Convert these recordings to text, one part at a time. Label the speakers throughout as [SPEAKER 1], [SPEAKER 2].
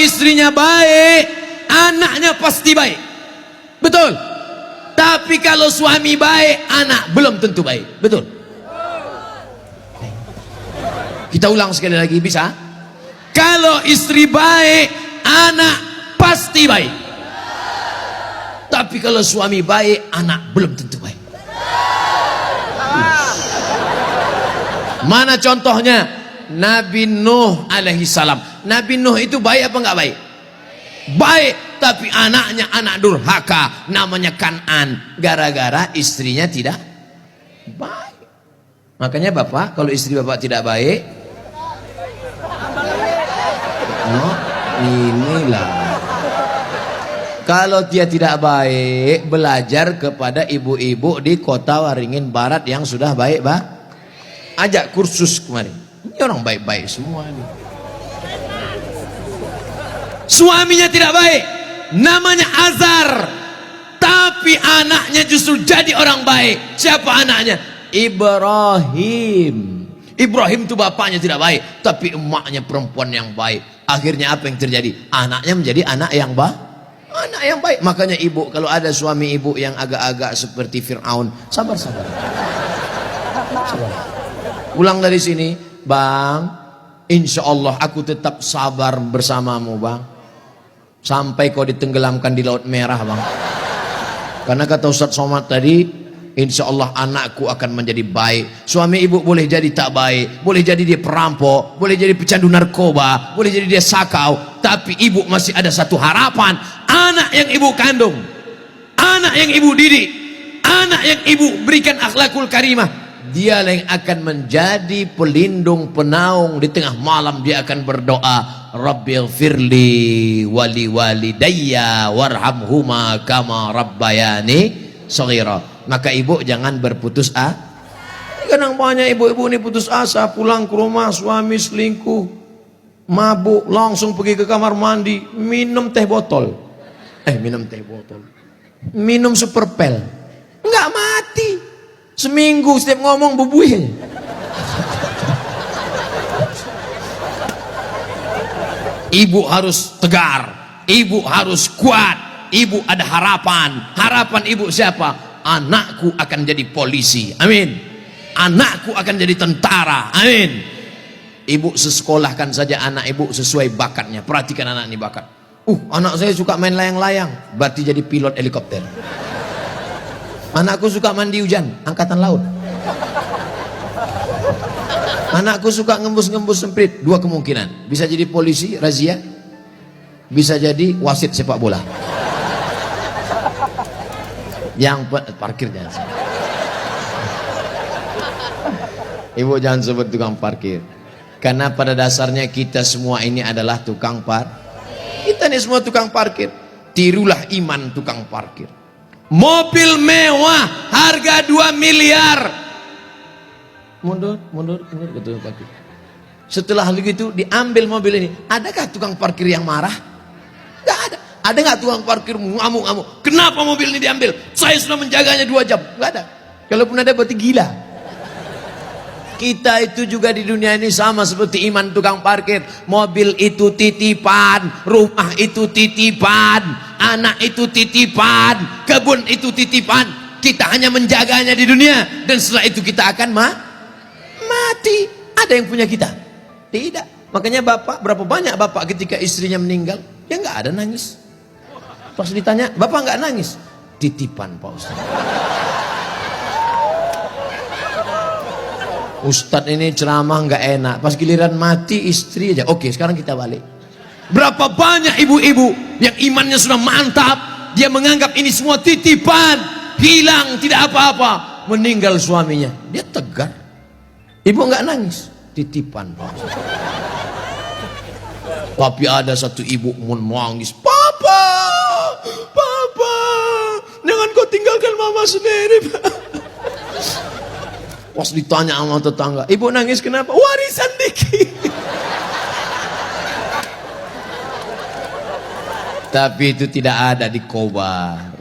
[SPEAKER 1] istrinya baik, anaknya pasti baik. Betul. Tapi kalau suami baik, anak belum tentu baik. Betul. Kita ulang sekali lagi, bisa? Kalau istri baik, anak pasti baik. Tapi kalau suami baik, anak belum tentu baik. Mana contohnya? Nabi Nuh alaihi salam. Nabi Nuh itu baik apa enggak baik? Baik, tapi anaknya anak durhaka, namanya Kan'an, gara-gara istrinya tidak baik. Makanya bapak, kalau istri bapak tidak baik, oh, inilah. Kalau dia tidak baik, belajar kepada ibu-ibu di kota Waringin Barat yang sudah baik, bah. Ajak kursus kemarin. Ini orang baik-baik semua nih. Suaminya tidak baik, namanya Azar, tapi anaknya justru jadi orang baik. Siapa anaknya? Ibrahim. Ibrahim itu bapaknya tidak baik, tapi emaknya perempuan yang baik. Akhirnya apa yang terjadi? Anaknya menjadi anak yang baik. Anak yang baik. Makanya ibu, kalau ada suami ibu yang agak-agak seperti Fir'aun, sabar-sabar. Pulang dari sini, bang, insya Allah aku tetap sabar bersamamu, bang. Sampai kau ditenggelamkan di Laut Merah, bang. Karena kata Ustaz Somad tadi, insya Allah anakku akan menjadi baik. Suami ibu boleh jadi tak baik, boleh jadi dia perampok, boleh jadi pecandu narkoba, boleh jadi dia sakau, tapi ibu masih ada satu harapan. Anak yang ibu kandung, anak yang ibu didik, anak yang ibu berikan akhlakul karimah, dialah yang akan menjadi pelindung penaung. Di tengah malam dia akan berdoa, Rabbighfirli wali walidayya warhamhuma kama rabbayani shaghira. Maka ibu jangan berputus asa. Kadang banyak ibu-ibu ini putus asa, pulang ke rumah suami selingkuh, mabuk, langsung pergi ke kamar mandi, minum teh botol. Minum teh botol, minum super pel, nggak mati. Seminggu setiap ngomong bubuih. Ibu harus tegar, ibu harus kuat, ibu ada harapan. Harapan ibu siapa? Anakku akan jadi polisi, amin. Anakku akan jadi tentara, amin. Ibu sekolahkan saja anak ibu sesuai bakatnya. Perhatikan anak ini bakat. Anak saya suka main layang-layang, berarti jadi pilot helikopter. Anakku suka mandi hujan, angkatan laut. Anakku suka ngembus-ngembus semprit, dua kemungkinan. Bisa jadi polisi, razia. Bisa jadi wasit sepak bola. Yang parkir jangan sebut. Ibu jangan sebut tukang parkir. Karena pada dasarnya kita semua ini adalah tukang parkir. Kita ini semua tukang parkir. Tirulah iman tukang parkir. Mobil mewah harga 2 miliar. Mundur betul parkir. Setelah begitu diambil mobil ini, adakah tukang parkir yang marah? Enggak ada. Ada nggak tukang parkir ngamuk-ngamuk? Kenapa mobil ini diambil? Saya sudah menjaganya 2 jam. Enggak ada. Kalaupun ada berarti gila. Kita itu juga di dunia ini sama seperti iman tukang parkir. Mobil itu titipan, rumah itu titipan, anak itu titipan, kebun itu titipan. Kita hanya menjaganya di dunia, dan setelah itu kita akan mati. Ada yang punya kita? Tidak. Makanya bapak, berapa banyak bapak ketika istrinya meninggal, ya nggak ada nangis. Pas ditanya, bapak nggak nangis? Titipan Pak Ustaz. Ustadz ini ceramah nggak enak, pas giliran mati istri aja. Oke, sekarang kita balik. Berapa banyak ibu-ibu yang imannya sudah mantap, dia menganggap ini semua titipan, hilang tidak apa-apa, meninggal suaminya, dia tegar. Ibu nggak nangis, titipan Pak. Tapi ada satu ibu menangis, papa, jangan kau tinggalkan mama sendiri, Pak. Pas ditanya sama tetangga, ibu nangis kenapa? Warisan dikit. Tapi itu tidak ada di Kobar.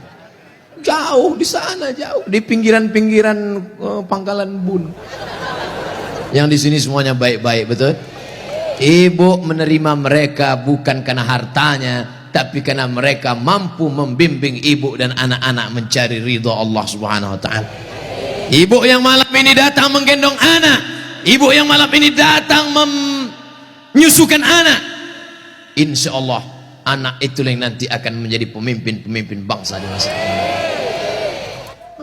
[SPEAKER 1] Jauh di sana, jauh di pinggiran-pinggiran Pangkalan Bun. Yang di sini semuanya baik-baik, betul? Ibu menerima mereka bukan karena hartanya, tapi karena mereka mampu membimbing ibu dan anak-anak mencari ridho Allah Subhanahu wa taala. Ibu yang malam ini datang menggendong anak, ibu yang malam ini datang menyusukan anak, insya Allah anak itu yang nanti akan menjadi pemimpin-pemimpin bangsa di masa depan.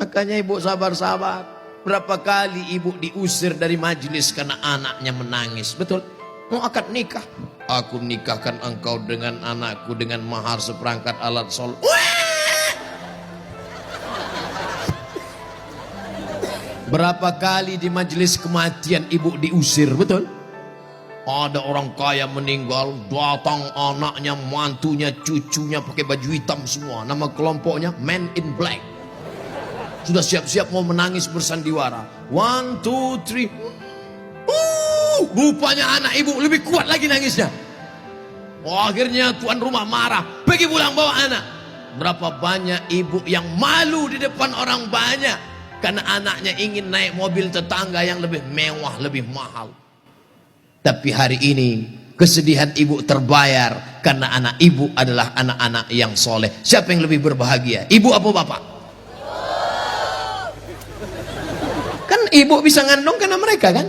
[SPEAKER 1] Makanya ibu sabar-sabar. Berapa kali ibu diusir dari majelis karena anaknya menangis, betul? Mau akad nikah, aku nikahkan engkau dengan anakku dengan mahar seperangkat alat sholat. Berapa kali di majelis kematian ibu diusir, betul? Ada orang kaya meninggal, datang anaknya, mantunya, cucunya pakai baju hitam semua. Nama kelompoknya Men in Black. Sudah siap-siap mau menangis bersandiwara. 1, 2, 3. Rupanya anak ibu lebih kuat lagi nangisnya. Akhirnya tuan rumah marah, pergi pulang bawa anak. Berapa banyak ibu yang malu di depan orang banyak karena anaknya ingin naik mobil tetangga yang lebih mewah, lebih mahal. Tapi hari ini kesedihan ibu terbayar karena anak ibu adalah anak-anak yang soleh. Siapa yang lebih berbahagia, ibu apa bapak? Kan ibu bisa ngandung karena mereka kan.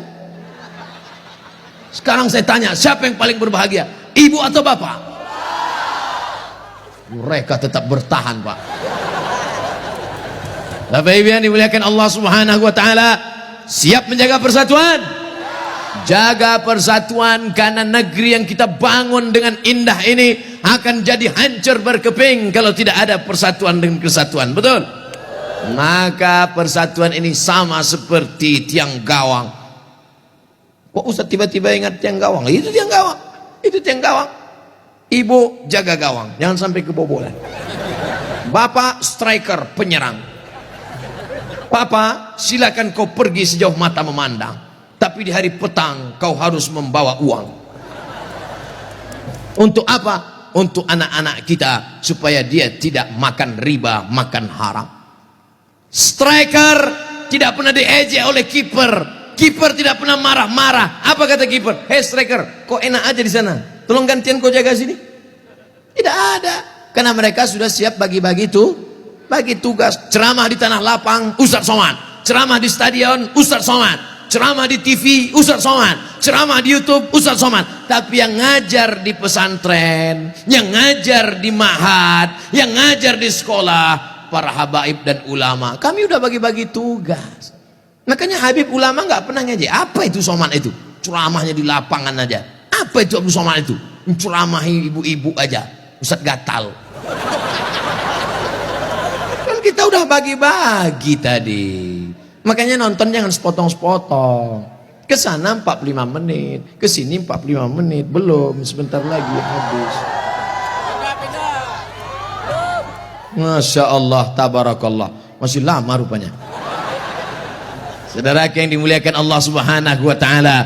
[SPEAKER 1] Sekarang saya tanya, siapa yang paling berbahagia, ibu atau bapak? Mereka tetap bertahan, Pak. Bapak Ibu yang dimuliakan Allah Subhanahu wa taala, siap menjaga persatuan? Jaga persatuan, karena negeri yang kita bangun dengan indah ini akan jadi hancur berkeping kalau tidak ada persatuan dan kesatuan, betul? Maka persatuan ini sama seperti tiang gawang. Kok Ustaz tiba-tiba ingat tiang gawang? Itu tiang gawang, itu tiang gawang. Ibu jaga gawang, jangan sampai kebobolan. Bapak striker, penyerang. Papa silakan kau pergi sejauh mata memandang, tapi di hari petang kau harus membawa uang. Untuk apa? Untuk anak-anak kita, supaya dia tidak makan riba, makan haram. Striker tidak pernah diejek oleh kiper. Kiper tidak pernah marah-marah. Apa kata kiper? Hei striker, kok enak aja di sana, tolong gantian kau jaga sini. Tidak ada, karena mereka sudah siap bagi-bagi bagi tugas. Ceramah di tanah lapang, Ustaz Somad. Ceramah di stadion, Ustaz Somad. Ceramah di TV, Ustaz Somad. Ceramah di YouTube, Ustaz Somad. Tapi yang ngajar di pesantren, yang ngajar di ma'had, yang ngajar di sekolah, para habaib dan ulama, kami udah bagi-bagi tugas. Makanya Habib ulama nggak pernah ngejek. Apa itu Somad itu? Ceramahnya di lapangan aja. Apa itu Abu Somad itu? Ceramahi ibu-ibu aja. Ustaz gatal. Kan kita udah bagi-bagi tadi. Makanya nonton jangan sepotong-sepotong. Kesana 45 menit, kesini 45 menit, belum, sebentar lagi habis. Masya Allah, tabarakallah, masih lama rupanya. Saudara yang dimuliakan Allah Subhanahu wa taala,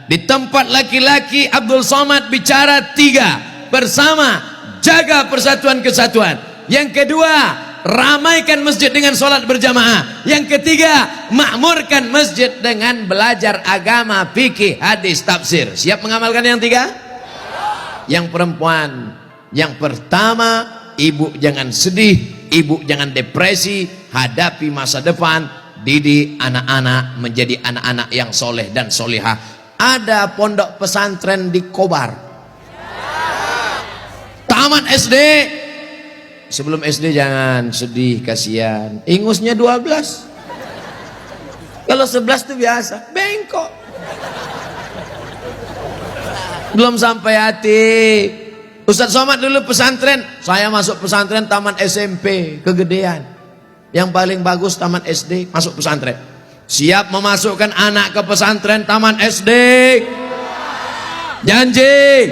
[SPEAKER 1] di tempat laki-laki Abdul Somad bicara 3, bersama jaga persatuan kesatuan. Yang kedua, ramaikan masjid dengan sholat berjamaah. Yang ketiga, makmurkan masjid dengan belajar agama, fikih, hadis, tafsir. Siap mengamalkan yang 3? Yang perempuan, yang pertama, ibu jangan sedih, ibu jangan depresi, hadapi masa depan. Didik anak-anak menjadi anak-anak yang soleh dan solehah. Ada pondok pesantren di Kobar. Taman SD. Sebelum SD jangan sedih, kasihan. Ingusnya 12. Kalau 11 itu biasa, bengkok. Belum sampai hati. Ustaz Somad dulu pesantren. Saya masuk pesantren taman SMP, kegedean. Yang paling bagus taman SD, masuk pesantren. Siap memasukkan anak ke pesantren taman SD? Janji?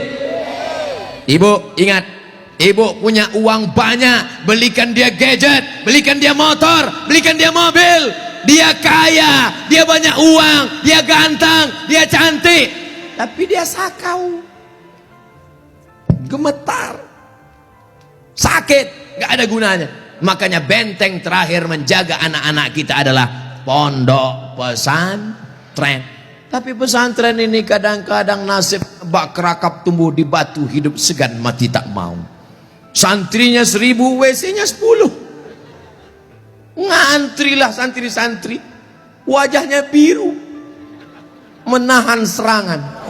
[SPEAKER 1] Ibu ingat, ibu punya uang banyak, belikan dia gadget, belikan dia motor, belikan dia mobil. Dia kaya, dia banyak uang, dia ganteng, dia cantik, tapi dia sakau, gemetar, sakit, gak ada gunanya. Makanya benteng terakhir menjaga anak-anak kita adalah pondok pesantren. Tapi pesantren ini kadang-kadang nasib bak kerakap tumbuh di batu, hidup segan mati tak mau. Santrinya 1000, WC-nya 10. Ngantrilah santri-santri, wajahnya biru, menahan serangan.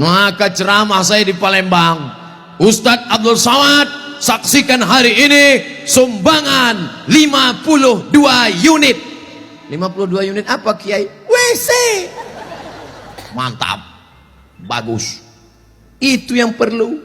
[SPEAKER 1] Maka ceramah saya di Palembang, Ustadz Abdul Somad, saksikan hari ini sumbangan 52 unit. 52 unit apa Kiai? WC. Mantap, bagus. Itu yang perlu.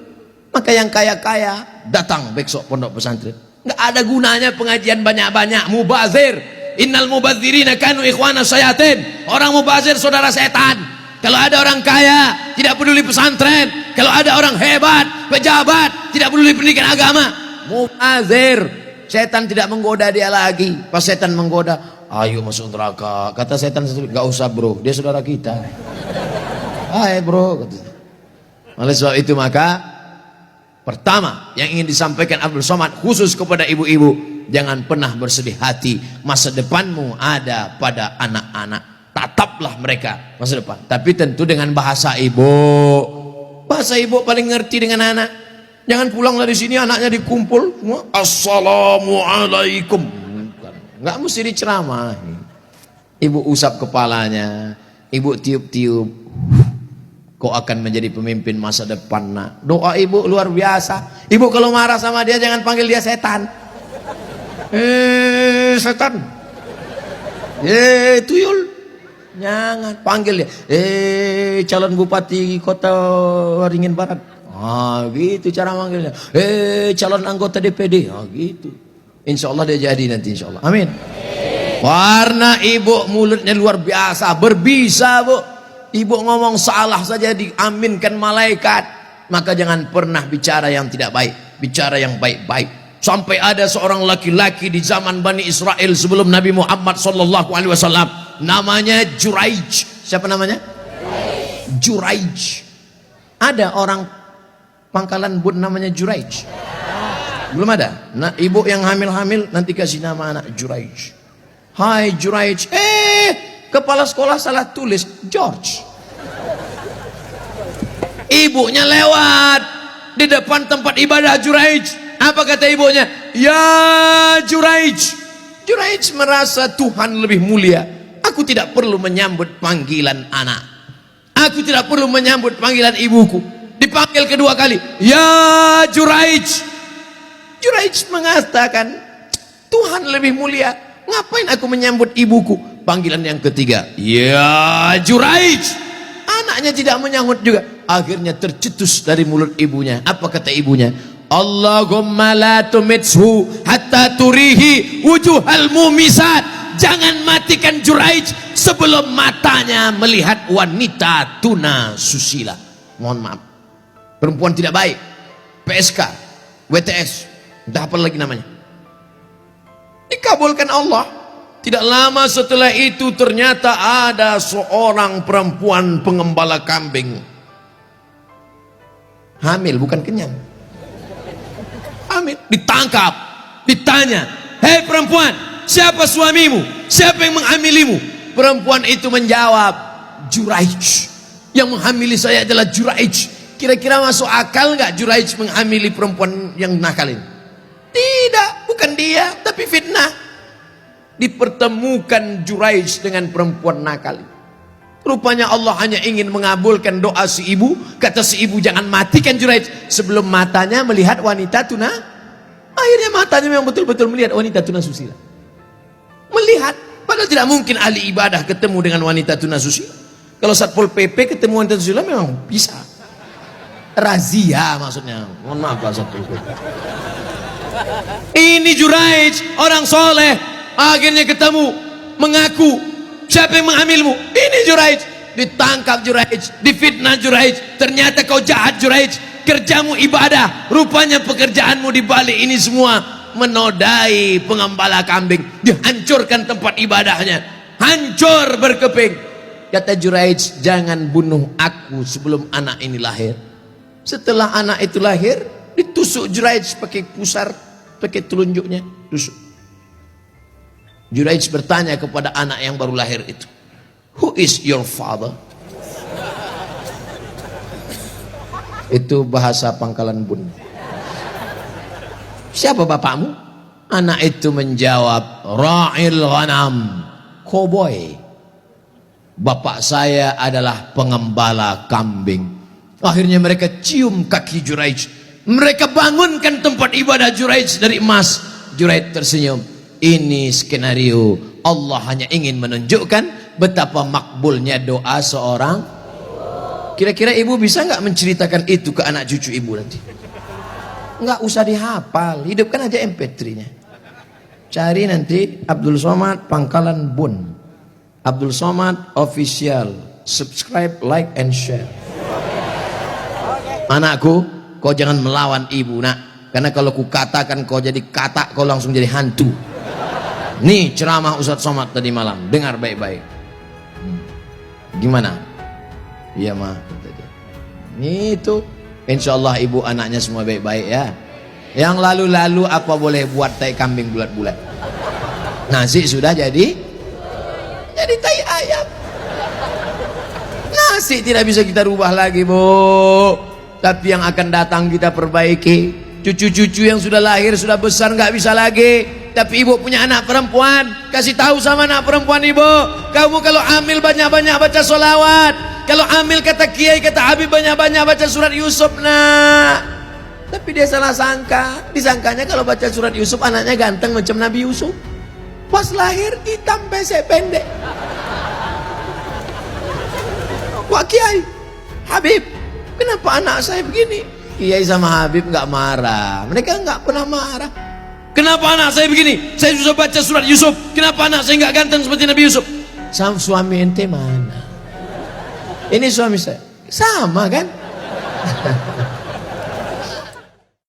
[SPEAKER 1] Maka yang kaya-kaya datang besok pondok pesantren. Nggak ada gunanya pengajian banyak-banyak. Mubazir, innal mubazirina kanu ikhwana syayatin. Orang mubazir saudara setan. Kalau ada orang kaya tidak peduli pesantren, kalau ada orang hebat, pejabat tidak peduli pendidikan agama, mubazir. Setan tidak menggoda dia lagi. Pas setan menggoda, ayo masuk neraka. Kata setan, nggak usah bro, dia saudara kita. Hai bro. Oleh sebab itu maka pertama yang ingin disampaikan Abdul Somad khusus kepada ibu-ibu, jangan pernah bersedih hati. Masa depanmu ada pada anak-anak. Tataplah mereka masa depan, tapi tentu dengan bahasa ibu. Bahasa ibu paling ngerti dengan anak. Jangan pulang dari sini anaknya dikumpul, assalamualaikum. Nggak mesti diceramah. Ibu usap kepalanya, ibu tiup-tiup. Kau akan menjadi pemimpin masa depan nak. Doa ibu luar biasa. Ibu kalau marah sama dia jangan panggil dia setan. Setan. Tuyul. Jangan panggil dia. Calon bupati kota Waringin Barat. Gitu cara manggilnya. Calon anggota DPD. Gitu. Insya Allah dia jadi nanti insya Allah. Amin. Warna ibu mulutnya luar biasa, berbisa bu. Ibu ngomong salah saja diaminkan malaikat. Maka jangan pernah bicara yang tidak baik, bicara yang baik-baik. Sampai ada seorang laki-laki di zaman Bani Israel sebelum Nabi Muhammad SAW, namanya Juraij. Siapa namanya? Juraij. Ada orang Pangkalan Bun namanya Juraij? Belum ada. Nah, ibu yang hamil-hamil nanti kasih nama anak Juraij. Hai Juraij. Kepala sekolah salah tulis George. Ibunya lewat di depan tempat ibadah Juraij. Apa kata ibunya? Ya Juraij. Juraij merasa Tuhan lebih mulia. Aku tidak perlu menyambut panggilan anak. Aku tidak perlu menyambut panggilan ibuku. Dipanggil kedua kali. Ya Juraij. Juraij mengatakan Tuhan lebih mulia. Ngapain aku menyambut ibuku? Panggilan yang ketiga. Ya Juraij. Anaknya tidak menyambut juga. Akhirnya tercetus dari mulut ibunya. Apa kata ibunya? Allahumma la tumithu hatta turihi wujuhal mumisat. Jangan matikan Juraij sebelum matanya melihat wanita tuna susila. Mohon maaf, perempuan tidak baik, PSK, WTS, entah apa lagi namanya. Dikabulkan Allah. Tidak lama setelah itu ternyata ada seorang perempuan pengembala kambing. Hamil bukan kenyang. Hamil, ditangkap, ditanya, hei perempuan, siapa suamimu? Siapa yang menghamilimu? Perempuan itu menjawab, Juraij. Yang menghamili saya adalah Juraij. Kira-kira masuk akal nggak Juraij menghamili perempuan yang nakal ini? Tidak, bukan dia, tapi fitnah. Dipertemukan Juraij dengan perempuan nakal. Rupanya Allah hanya ingin mengabulkan doa si ibu. Kata si ibu, jangan matikan Juraij sebelum matanya melihat wanita tuna. Akhirnya matanya memang betul-betul melihat wanita tuna susila. Melihat, padahal tidak mungkin ahli ibadah ketemu dengan wanita tuna susila. Kalau Satpol PP ketemu wanita susila memang bisa. Razia maksudnya. Mohon maaf Pak Satpol PP. Ini Juraij, orang soleh. Akhirnya ketemu, mengaku, siapa yang menghamilmu? Ini Juraij. Ditangkap Juraij, difitnah Juraij. Ternyata kau jahat Juraij. Kerjamu ibadah, rupanya pekerjaanmu di balik ini semua menodai pengembala kambing. Dihancurkan tempat ibadahnya, hancur berkeping. Kata Juraij, jangan bunuh aku sebelum anak ini lahir. Setelah anak itu lahir, ditusuk Juraij pakai pusar, pakai telunjuknya, tusuk. Juraij bertanya kepada anak yang baru lahir itu, "Who is your father?" Itu bahasa Pangkalan Bun. "Siapa bapakmu?" Anak itu menjawab, "Ra'il ghanam, koboi. Bapak saya adalah pengembala kambing." Akhirnya mereka cium kaki Juraij. Mereka bangunkan tempat ibadah Juraij dari emas. Juraij tersenyum. Ini skenario. Allah hanya ingin menunjukkan betapa makbulnya doa seorang. Kira-kira ibu bisa nggak menceritakan itu ke anak cucu ibu nanti? Nggak usah dihafal, hidupkan aja MP3-nya. Cari nanti Abdul Somad Pangkalan Bun, Abdul Somad Official. Subscribe, like, and share. Anakku, kau jangan melawan ibu nak, karena kalau ku katakan kau jadi katak, kau langsung jadi hantu. Nih ceramah Ustadz Somad tadi malam, dengar baik-baik. Gimana? Iya mah. Nih itu, insya Allah ibu anaknya semua baik-baik ya. Yang lalu-lalu apa boleh buat tai kambing bulat-bulat. Nasi sudah jadi tai ayam. Nasi tidak bisa kita rubah lagi, Bu. Tapi yang akan datang kita perbaiki. Cucu-cucu yang sudah lahir, sudah besar nggak bisa lagi. Tapi ibu punya anak perempuan, kasih tahu sama anak perempuan ibu, kamu kalau hamil banyak-banyak baca sholawat. Kalau hamil kata kiai, kata Habib, banyak-banyak baca surat Yusuf nak. Tapi dia salah sangka. Disangkanya kalau baca surat Yusuf anaknya ganteng macam Nabi Yusuf. Pas lahir hitam pesek pendek. Wah kiai, Habib, kenapa anak saya begini? Kiai sama Habib nggak marah. Mereka nggak pernah marah. Kenapa anak saya begini? Saya sudah baca surat Yusuf. Kenapa anak saya nggak ganteng seperti Nabi Yusuf? Sama suami ente mana? Ini suami saya. Sama kan?